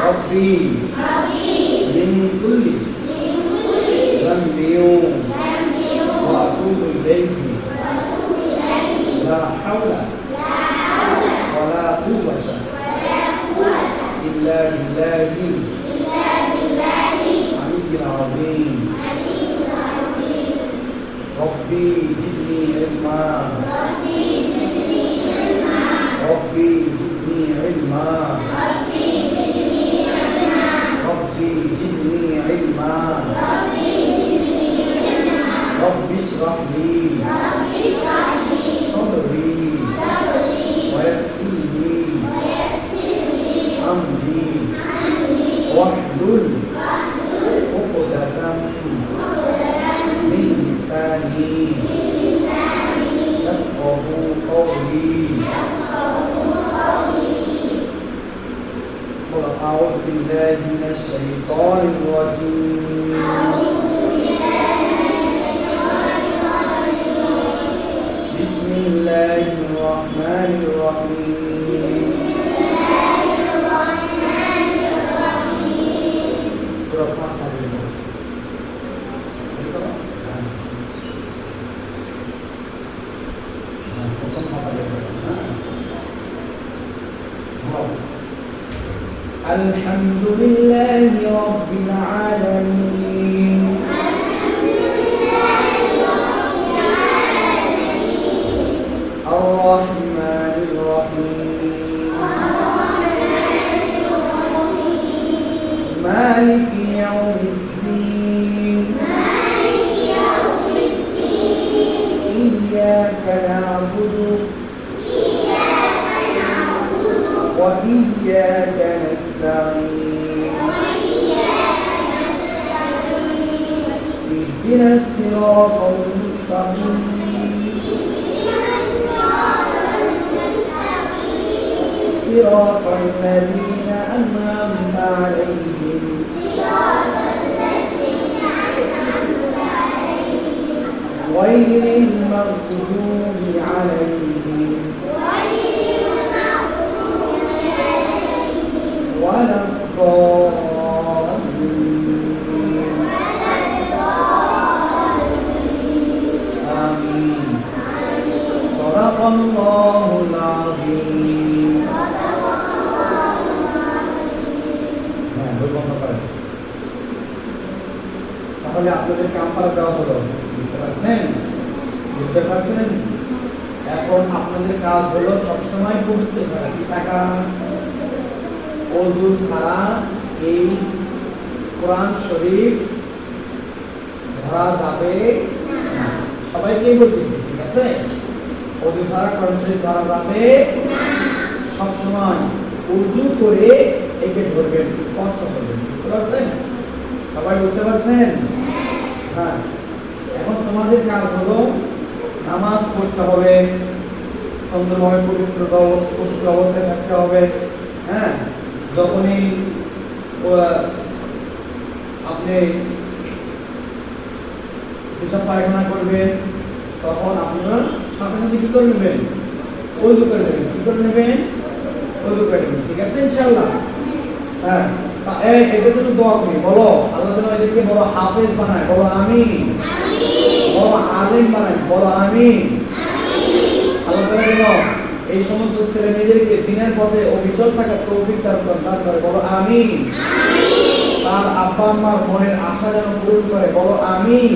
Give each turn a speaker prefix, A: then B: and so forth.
A: ربي من كل ذنب وأتوب إليه لا حول ولا قوة إلا بالله العلي العظيم ربي زدني علما ربي زدني علما ربي زدني علما ربي اشرح لي صدري ويسر لي أمري واحلل عقدة من لساني يفقهوا قولي أعوذ بالله من الشيطان الرجيم بسم الله الرحمن الرحيم سورة الفاتحة الحمد لله رب العالمين الرحمن الرحيم مالك يوم الدين إياك نعبد وإياك نستعين اهدنا الصراط المستقيم صراط الذين أنعمت عليهم غير المغضوب عليهم ولا الضالين آمين صدق الله العظيم তাহলে আপনাদেরকে আমপারা দেওয়া হলো বুঝতে পারছেন এখন আপনাদের কাজ হলো সবসময় পবিত্র থাকা কি থাকা ওযু ছাড়া এই কোরআন শরীফ ধরা যাবে না সবাইকেই বলতেছি ঠিক আছে ওযু ছাড়া কোরআন শরীফ ধরা যাবে না সব সময় ওযু করে একে ধরবেন স্পর্শ করবেন বুঝতে পারছেন সবাই বুঝতে পারছেন হ্যাঁ এখন তোমাদের কাজ হলো নামাজ পড়তে হবে সুন্দরভাবে পবিত্র অবস্থায় থাকতে হবে হ্যাঁ যখনই আপনি পেশাব পায়খানা করবেন তখন আপনারা সাথে সাথে কি করে নেবেন ওযু করে নেবেন কি করে নেবেন ওযু করে নেবেন ঠিক আছে ইনশাআল্লাহ হ্যাঁ এটা তো দোয়া করি বলো আল্লাহ যেন এদেরকে বড় হাফেজ বানায় বলো আমিন বড় আলেম বানায় বলো আমিন আল্লাহ যেন এই সমস্ত ছেলে মেয়েদেরকে দিনের পথে অবিচল থাকার তৌফিক দান করে বলো আমিন তার আব্বা আম্মার মনের আশা যেন পূরণ করে বলো আমিন